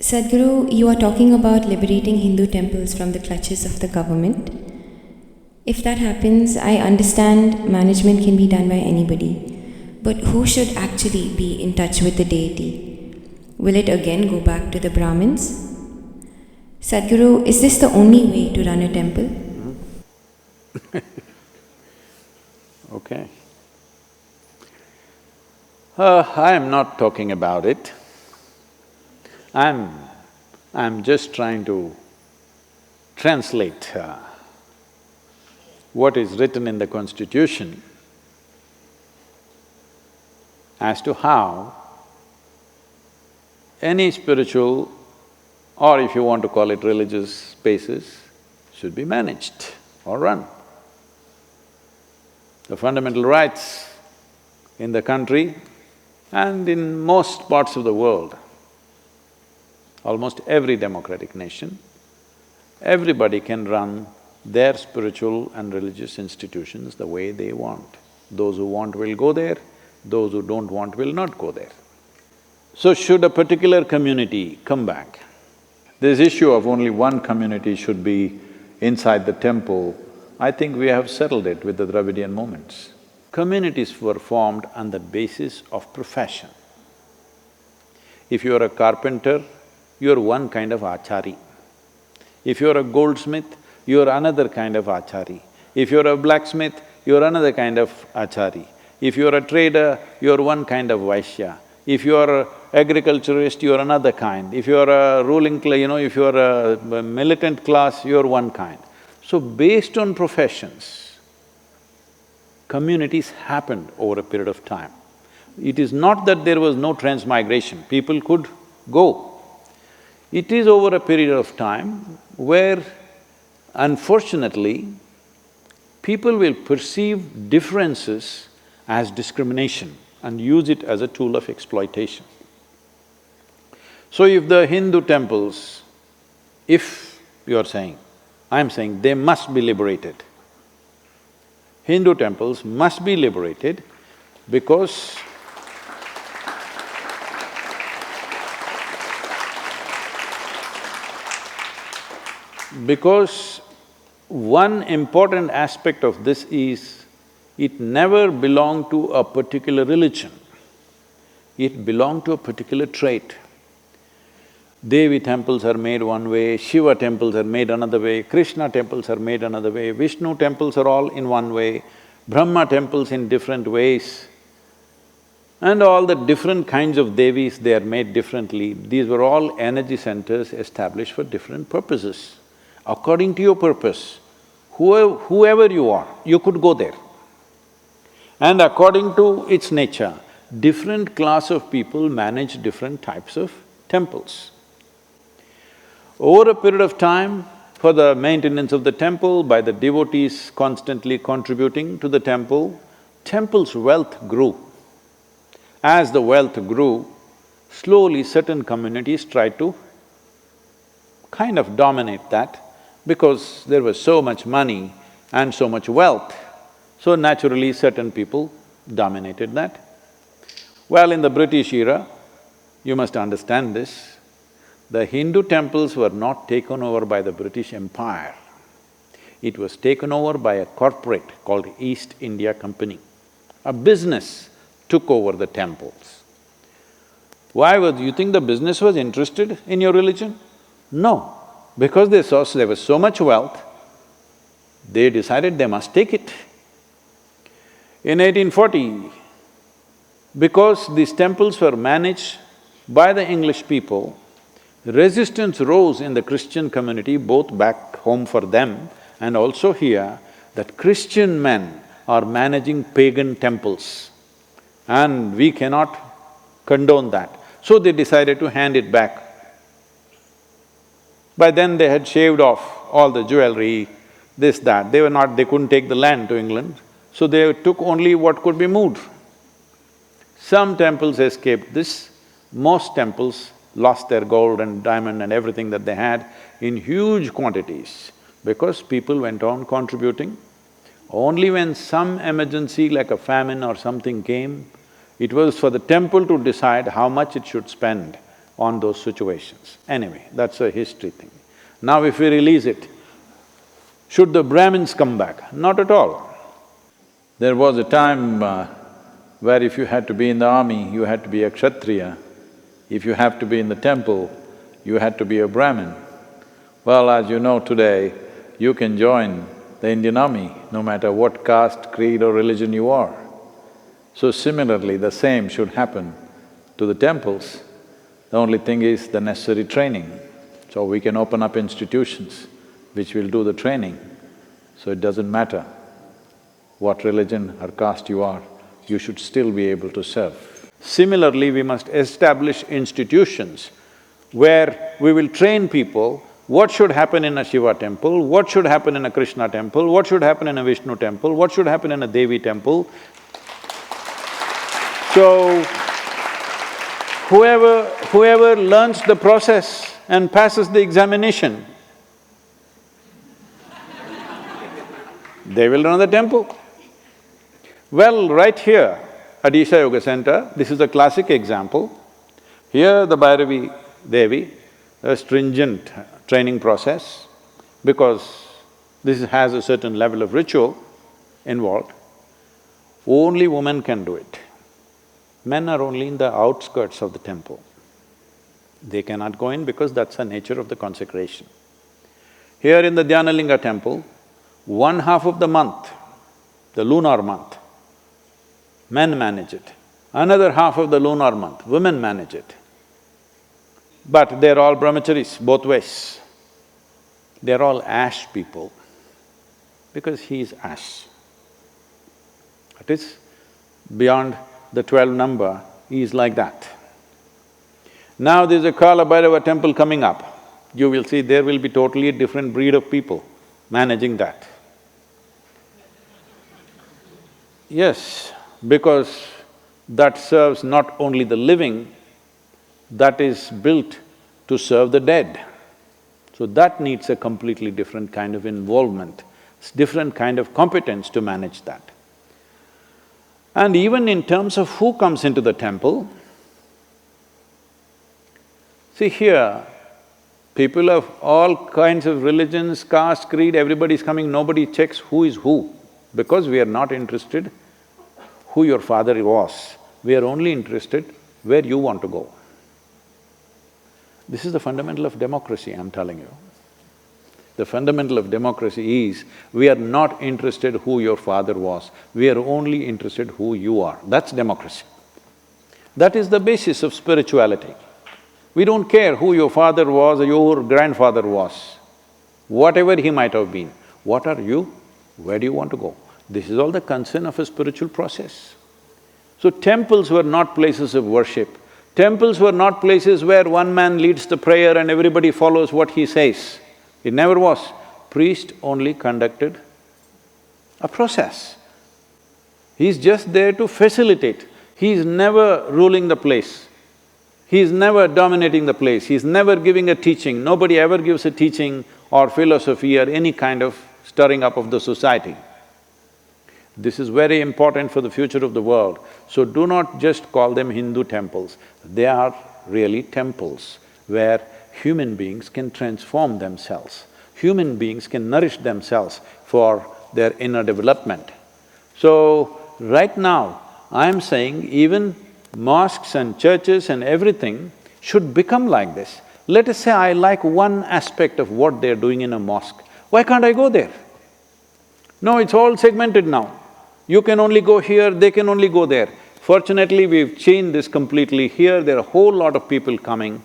Sadhguru, you are talking about liberating Hindu temples from the clutches of the government. If that happens, I understand management can be done by anybody. But who should actually be in touch with the deity? Will it again go back to the Brahmins? Sadhguru, is this the only way to run a temple? Okay. I am not talking about it. I'm just trying to translate what is written in the constitution as to how any spiritual, or if you want to call it religious spaces, should be managed or run. The fundamental rights in the country and in most parts of the world, almost every democratic nation, everybody can run their spiritual and religious institutions the way they want. Those who want will go there, those who don't want will not go there. So should a particular community come back, this issue of only one community should be inside the temple, I think we have settled it with the Dravidian movements. Communities were formed on the basis of profession. If you are a carpenter, you're one kind of achari. If you're a goldsmith, you're another kind of achari. If you're a blacksmith, you're another kind of achari. If you're a trader, you're one kind of vaishya. If you're an agriculturist, you're another kind. If you're a ruling if you're a militant class, you're one kind. So based on professions, communities happened over a period of time. It is not that there was no transmigration, people could go. It is over a period of time where, unfortunately, people will perceive differences as discrimination and use it as a tool of exploitation. So if the Hindu temples, if you're saying, I'm saying they must be liberated. Hindu temples must be liberated because one important aspect of this is, it never belonged to a particular religion, it belonged to a particular trait. Devi temples are made one way, Shiva temples are made another way, Krishna temples are made another way, Vishnu temples are all in one way, Brahma temples in different ways. And all the different kinds of Devis, they are made differently. These were all energy centers established for different purposes. According to your purpose, whoever you are, you could go there. And according to its nature, different class of people manage different types of temples. Over a period of time, for the maintenance of the temple, by the devotees constantly contributing to the temple, temple's wealth grew. As the wealth grew, slowly certain communities tried to kind of dominate that because there was so much money and so much wealth, so naturally certain people dominated that. Well, in the British era, you must understand this, the Hindu temples were not taken over by the British Empire. It was taken over by a corporate called East India Company. A business took over the temples. Why was… you think the business was interested in your religion? No, because they saw there was so much wealth, they decided they must take it. In 1840, because these temples were managed by the English people, resistance rose in the Christian community, both back home for them and also here, that Christian men are managing pagan temples and we cannot condone that. So they decided to hand it back. By then they had shaved off all the jewelry, this, that. They couldn't take the land to England, so they took only what could be moved. Some temples escaped this, most temples lost their gold and diamond and everything that they had in huge quantities because people went on contributing. Only when some emergency like a famine or something came, it was for the temple to decide how much it should spend on those situations. Anyway, that's a history thing. Now if we release it, should the Brahmins come back? Not at all. There was a time where if you had to be in the army, you had to be a Kshatriya. If you have to be in the temple, you had to be a Brahmin. Well, as you know today, you can join the Indian army no matter what caste, creed or religion you are. So similarly, the same should happen to the temples. The only thing is the necessary training. So we can open up institutions which will do the training. So it doesn't matter what religion or caste you are, you should still be able to serve. Similarly, we must establish institutions where we will train people what should happen in a Shiva temple, what should happen in a Krishna temple, what should happen in a Vishnu temple, what should happen in a Devi temple. So, whoever learns the process and passes the examination, they will run the temple. Well, right here at Isha Yoga Center, this is a classic example. Here the Bhairavi Devi, a stringent training process, because this has a certain level of ritual involved. Only women can do it. Men are only in the outskirts of the temple. They cannot go in because that's the nature of the consecration. Here in the Dhyanalinga temple, 1/2 of the month, the lunar month, men manage it. Another half of the lunar month, women manage it. But they're all brahmacharis, both ways. They're all ash people, because he is ash. It is beyond the 12 number, he is like that. Now there's a Kala Bhairava temple coming up. You will see there will be totally a different breed of people managing that. Yes, because that serves not only the living, that is built to serve the dead. So that needs a completely different kind of involvement, different kind of competence to manage that. And even in terms of who comes into the temple, see here, people of all kinds of religions, caste, creed, everybody is coming, nobody checks who is who, because we are not interested who your father was, we are only interested where you want to go. This is the fundamental of democracy, I'm telling you. The fundamental of democracy is, we are not interested who your father was, we are only interested who you are. That's democracy. That is the basis of spirituality. We don't care who your father was or your grandfather was, whatever he might have been. What are you? Where do you want to go? This is all the concern of a spiritual process. So temples were not places of worship. Temples were not places where one man leads the prayer and everybody follows what he says. It never was. Priest only conducted a process. He's just there to facilitate. He's never ruling the place. He's never dominating the place. He's never giving a teaching. Nobody ever gives a teaching or philosophy or any kind of stirring up of the society. This is very important for the future of the world. So do not just call them Hindu temples. They are really temples where human beings can transform themselves. Human beings can nourish themselves for their inner development. So, right now, I'm saying even mosques and churches and everything should become like this. Let us say I like one aspect of what they're doing in a mosque, why can't I go there? No, it's all segmented now. You can only go here, they can only go there. Fortunately, we've changed this completely. Here, there are a whole lot of people coming.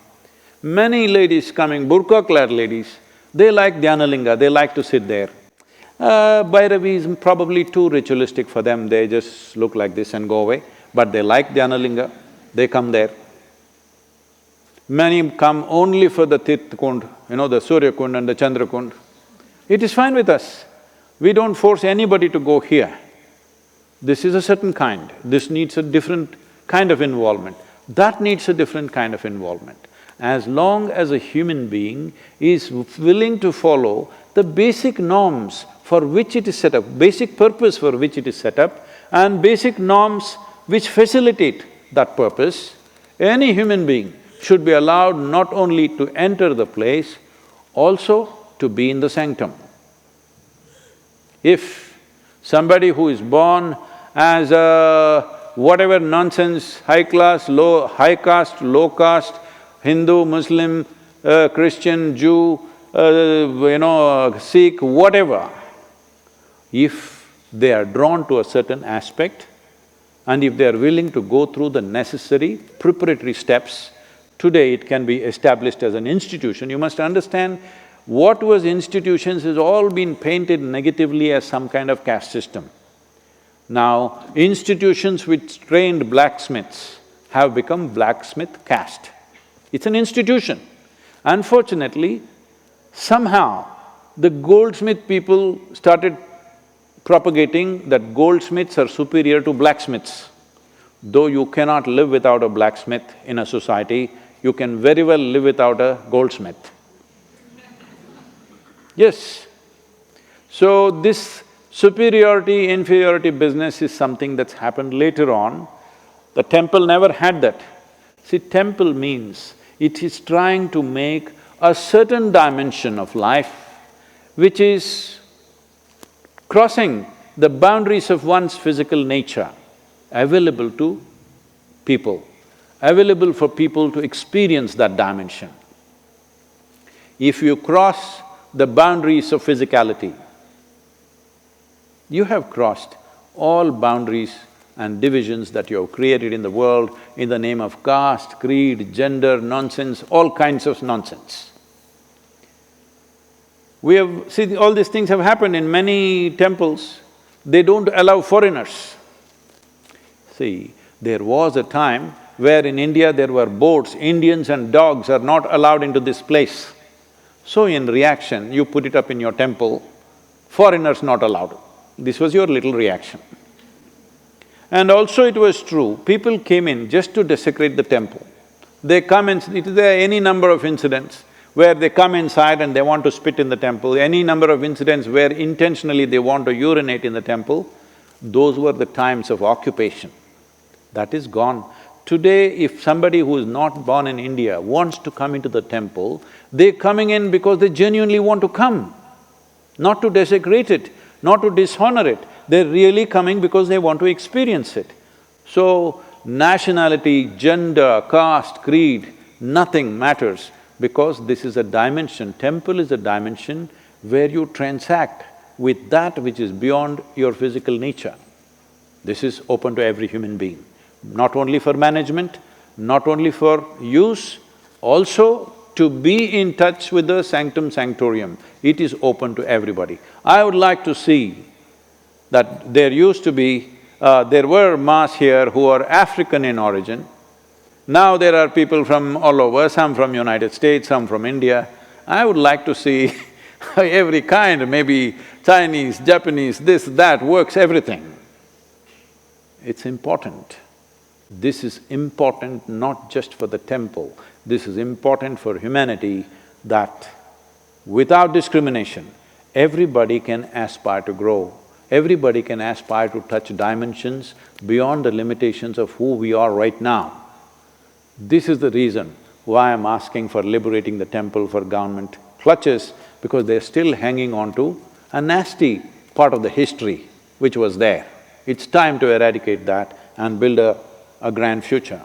Many ladies coming, burqa-clad ladies, they like Dhyanalinga, they like to sit there. Bhairavi is probably too ritualistic for them, they just look like this and go away. But they like Dhyanalinga, they come there. Many come only for the Tirth Kund, the Surya Kund and the Chandra Kund. It is fine with us. We don't force anybody to go here. This is a certain kind, this needs a different kind of involvement, that needs a different kind of involvement. As long as a human being is willing to follow the basic norms for which it is set up, basic purpose for which it is set up, and basic norms which facilitate that purpose, any human being should be allowed not only to enter the place, also to be in the sanctum. If somebody who is born as a whatever nonsense, high class, high caste, low caste, Hindu, Muslim, Christian, Jew, Sikh, whatever, if they are drawn to a certain aspect and if they are willing to go through the necessary preparatory steps, today it can be established as an institution. You must understand, what was institutions has all been painted negatively as some kind of caste system. Now, institutions which trained blacksmiths have become blacksmith caste. It's an institution. Unfortunately, somehow the goldsmith people started propagating that goldsmiths are superior to blacksmiths. Though you cannot live without a blacksmith in a society, you can very well live without a goldsmith. Yes. So this superiority, inferiority business is something that's happened later on. The temple never had that. See, temple means it is trying to make a certain dimension of life which is crossing the boundaries of one's physical nature, available to people, available for people to experience that dimension. If you cross the boundaries of physicality, you have crossed all boundaries and divisions that you have created in the world in the name of caste, creed, gender, nonsense, all kinds of nonsense. See, all these things have happened in many temples. They don't allow foreigners. See, there was a time where in India there were boards, Indians and dogs are not allowed into this place. So in reaction, you put it up in your temple, foreigners not allowed. This was your little reaction. And also it was true, people came in just to desecrate the temple. They come in… there are any number of incidents where they come inside and they want to spit in the temple, any number of incidents where intentionally they want to urinate in the temple. Those were the times of occupation. That is gone. Today, if somebody who is not born in India wants to come into the temple, they're coming in because they genuinely want to come, not to desecrate it, not to dishonor it. They're really coming because they want to experience it. So, nationality, gender, caste, creed, nothing matters, because this is a dimension, temple is a dimension where you transact with that which is beyond your physical nature. This is open to every human being, not only for management, not only for use, also to be in touch with the sanctum sanctorium. It is open to everybody. I would like to see that there used to be… there were Mas here who are African in origin. Now there are people from all over, some from United States, some from India. I would like to see every kind, maybe Chinese, Japanese, this, that, works, everything. It's important. This is important not just for the temple, this is important for humanity, that without discrimination, everybody can aspire to grow. Everybody can aspire to touch dimensions beyond the limitations of who we are right now. This is the reason why I'm asking for liberating the temple for government clutches, because they're still hanging on to a nasty part of the history which was there. It's time to eradicate that and build a grand future.